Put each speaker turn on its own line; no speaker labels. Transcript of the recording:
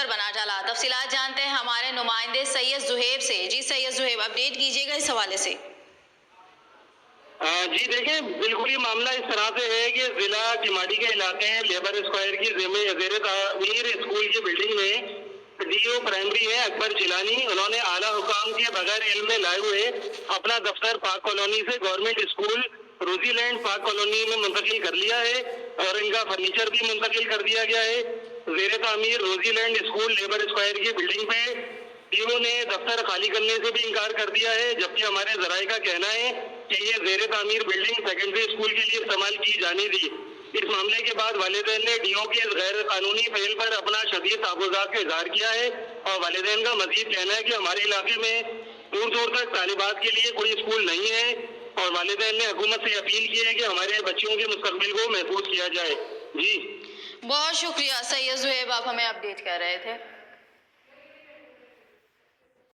بنا ڈالا. تفصیلات جانتے ہیں ہمارے نمائندے سید زہیب سے. جی سید زہیب، اپڈیٹ کیجیے گا اس حوالے سے.
جی دیکھیں، بالکل یہ معاملہ اس طرح سے ہے کہ ضلع کماڑی کے علاقے لیبر اسکوائر کی زیر تعمیر اسکول کی بلڈنگ میں ڈی او پرائمری ہے اکبر جیلانی، انہوں نے اعلیٰ حکام کے بغیر علم میں لائے ہوئے اپنا دفتر پاک کالونی سے گورنمنٹ اسکول روزی لینڈ پاک کالونی میں منتقل کر لیا ہے اور ان کا فرنیچر بھی منتقل کر دیا گیا ہے. زیر تعمیر روزی لینڈ اسکول لیبر اسکوائر کی بلڈنگ پہ ڈی او نے دفتر خالی کرنے سے بھی انکار کر دیا ہے، جبکہ ہمارے ذرائع کا کہنا ہے کہ یہ زیر تعمیر بلڈنگ سیکنڈری اسکول کے لیے استعمال کی جانے دی. اس معاملے کے بعد والدین نے ڈی او کی غیر قانونی فعل پر اپنا شدید تحفظات کا اظہار کیا ہے اور والدین کا مزید کہنا ہے کہ ہمارے علاقے میں دور دور تک طالبات کے لیے کوئی اسکول نہیں ہے اور والدین نے حکومت سے اپیل کی ہے کہ ہمارے بچوں کے مستقبل کو محفوظ کیا جائے. جی
بہت شکریہ سید زہیب، آپ ہمیں اپڈیٹ کر رہے تھے.